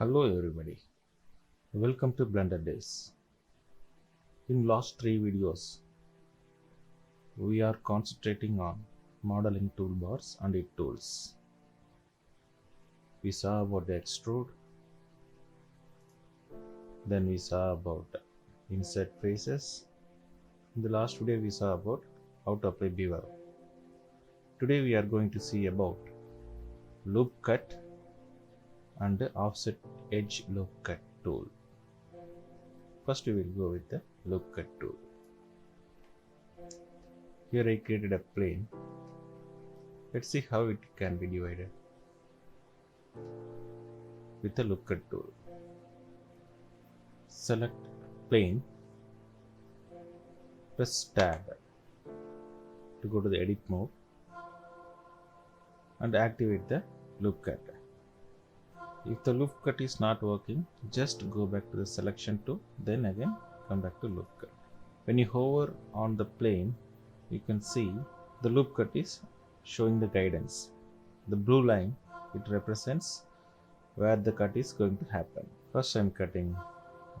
Hello everybody, welcome to Blender Days. In last 3 videos, we are concentrating on modeling toolbars and its tools. We saw about the extrude, then we saw about insert faces. In the last video we saw about how to apply bevel. Today we are going to see about loop cut and the offset edge loop cut tool. First we will go with the loop cut tool. Here I created a plane. Let's see how it can be divided with the loop cut tool. Select plane, press tab to go to the edit mode and activate the loop cut. If the loop cut is not working, just go back to the selection tool, then again come back to loop cut. When you hover on the plane, you can see the loop cut is showing the guidance. The blue line, it represents where the cut is going to happen. First I'm cutting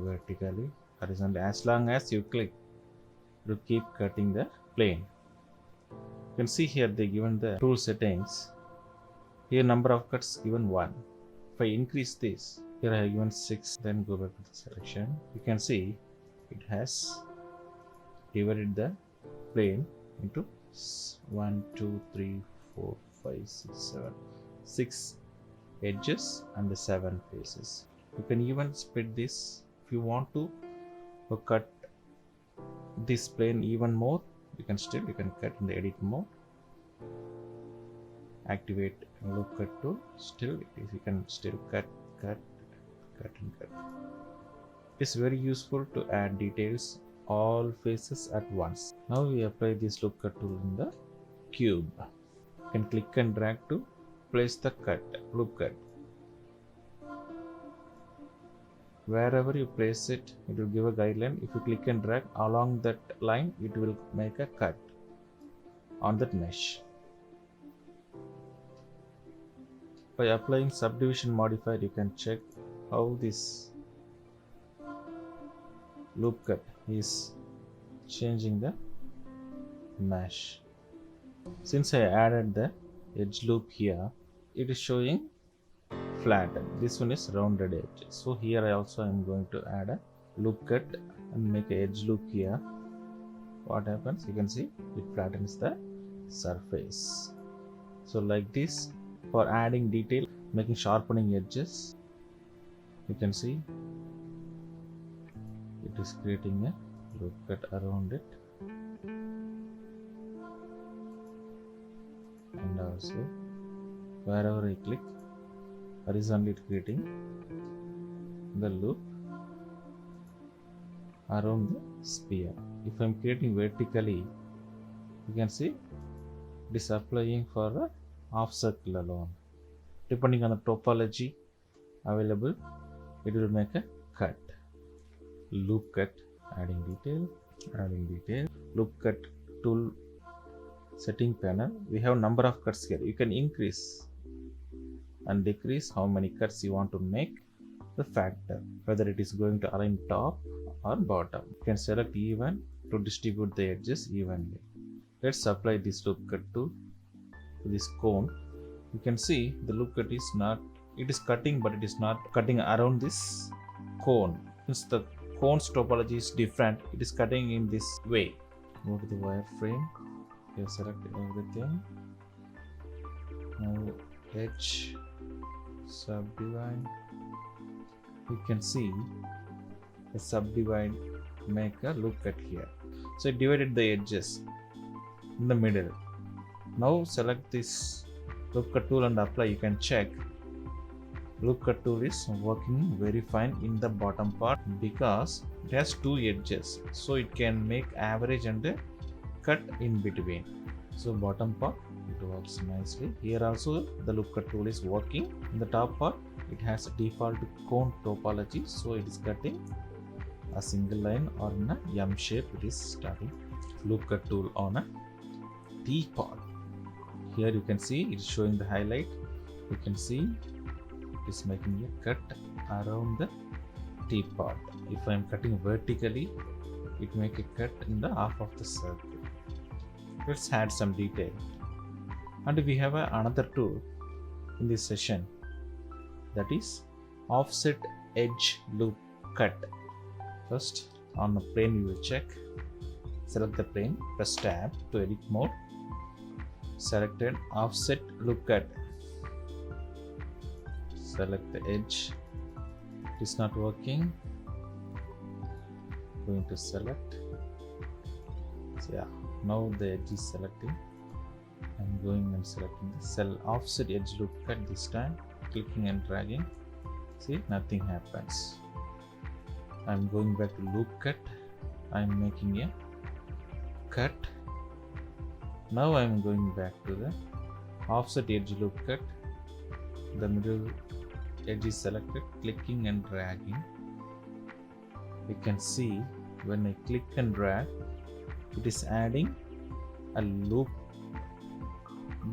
vertically, horizontally. As long as you click, to keep cutting the plane. You can see here they given the tool settings. Here number of cuts given 1. If I increase this, here I have given 6, then go back to the selection. You can see it has divided the plane into 1, 2, 3, 4, 5, 6, 7, 6 edges and the 7 faces. You can even split this if you want to cut this plane even more. You can cut in the edit mode, activate loop cut tool. Still you can still cut. It's very useful to add details all faces at once. Now we apply this loop cut tool in the cube. You can click and drag to place the loop cut. Wherever you place it, it will give a guideline. If you click and drag along that line, it will make a cut on that mesh. By applying subdivision modifier, you can check how this loop cut is changing the mesh. Since I added the edge loop here, it is showing flat. This one is rounded edge. So here I also am going to add a loop cut and make an edge loop here. What happens? You can see it flattens the surface. So like this, for adding detail, making sharpening edges, you can see it is creating a loop cut around it, and also wherever I click, horizontally it creating the loop around the sphere. If I am creating vertically, you can see it is applying for a half circle alone. Depending on the topology available, it will make a cut. Loop cut, adding detail. Loop cut tool setting panel. We have number of cuts here. You can increase and decrease how many cuts you want to make, the factor, whether it is going to align top or bottom. You can select even to distribute the edges evenly. Let's apply this loop cut tool to this cone. You can see the loop cut is not, it is cutting, but it is not cutting around this cone. Since the cone's topology is different, it is cutting in this way. Go to the wireframe. Here select everything. Now edge, subdivide. You can see the subdivide make a loop cut here. So it divided the edges in the middle. Now select this loop cut tool and apply. You can check loop cut tool is working very fine in the bottom part because it has 2 edges, so it can make average and cut in between. So bottom part it works nicely. Here also the loop cut tool is working. In the top part it has a default cone topology, so it is cutting a single line or in a M shape. It is starting. Loop cut tool on a T part. Here you can see it's showing the highlight. You can see is making a cut around the teapot. If I am cutting vertically, it make a cut in the half of the circle. Let's add some detail. And we have another tool in this session, that is offset edge loop cut. First, on the plane we will check, select the plane, press tab to edit mode, selected offset loop cut, select the edge. It is not working. Going to select. So yeah, now the edge is selecting. I'm going and selecting the cell offset edge loop cut this time, clicking and dragging. See, nothing happens. I'm going back to loop cut. I'm making a cut. Now I'm going back to the offset edge loop cut. The middle edge is selected, clicking and dragging. You can see when I click and drag, it is adding a loop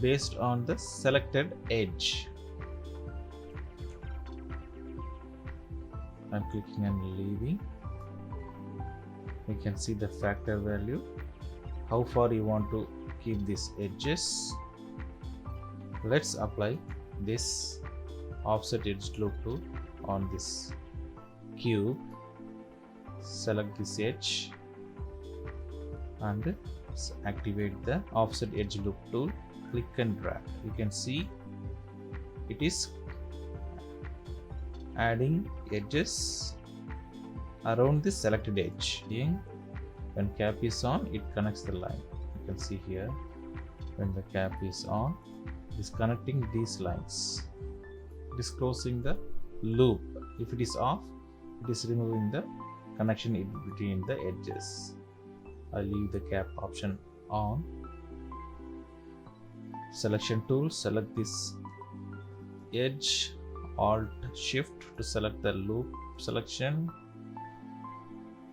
based on the selected edge. I'm clicking and leaving. You can see the factor value, how far you want to keep these edges. Let's apply this offset edge loop tool on this cube. Select this edge and activate the offset edge loop tool, click and drag. You can see it is adding edges around the selected edge. When cap is on, it connects the line. You can see here, when the cap is on, it is connecting these lines. It is closing the loop. If it is off, it is removing the connection in between the edges. I leave the cap option on. Selection tool, select this edge, Alt Shift to select the loop selection.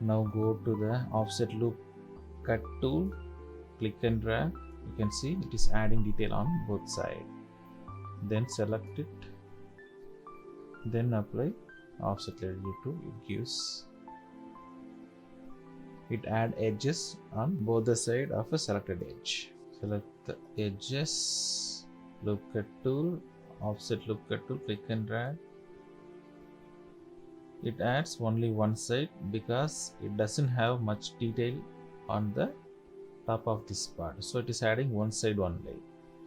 Now go to the offset loop cut tool, click and drag. You can see it is adding detail on both sides. Then select it, then apply offset edge loop tool. It add edges on both the side of a selected edge. Select the edges, loop cut tool, offset loop cut tool, click and drag. It adds only one side because it doesn't have much detail on the top of this part, so it is adding one side only.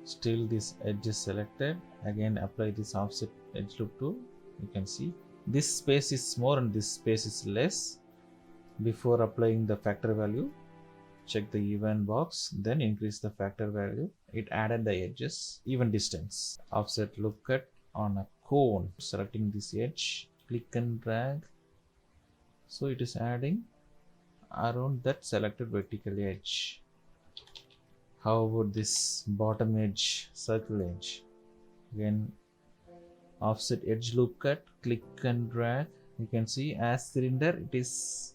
Still this edge is selected. Again apply this offset edge loop tool. You can see this space is more and this space is less. Before applying the factor value, check the even box, then increase the factor value. It added the edges even distance. Offset loop cut on a cone, selecting this edge, click and drag. So it is adding around that selected vertical edge. How about this bottom edge, circle edge? Again offset edge loop cut, click and drag. You can see as cylinder, it is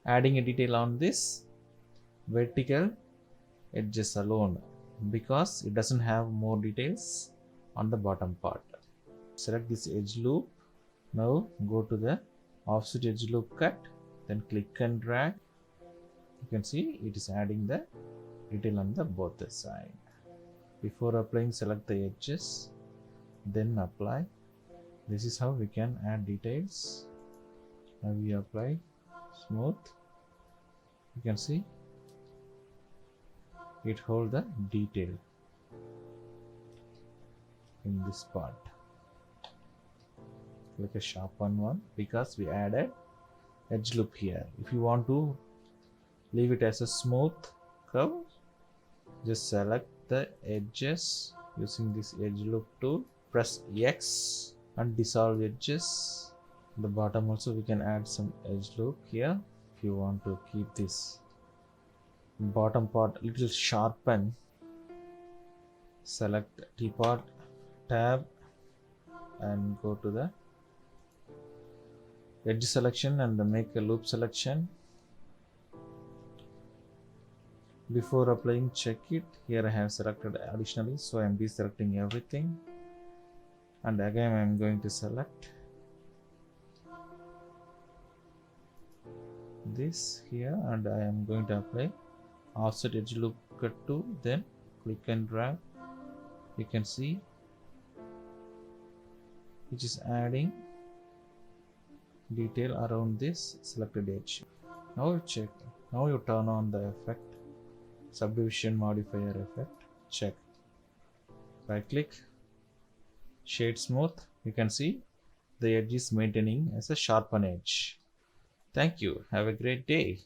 adding a detail on this vertical edges alone because it doesn't have more details on the bottom part. Select this edge loop. Now go to the offset edge loop cut, then click and drag. You can see it is adding the detail on the both the side. Before applying, select the edges, then apply. This is how we can add details. Now we apply smooth. You can see it hold the detail in this part like a sharpen one because we added edge loop here. If you want to leave it as a smooth curve, just select the edges using this edge loop tool, press X and dissolve edges. The bottom also we can add some edge loop here. If you want to keep this bottom part little sharpen, select teapot tab and go to the edge selection and make a loop selection. Before applying, check it. Here I have selected additionally, so I am deselecting everything. and again I am going to select this here, and I am going to apply offset edge loop cut tool, then click and drag. You can see which is adding detail around this selected edge. Now you check, now you turn on the effect, subdivision modifier effect, check, right click, shade smooth. You can see the edge is maintaining as a sharpen edge. Thank you, have a great day.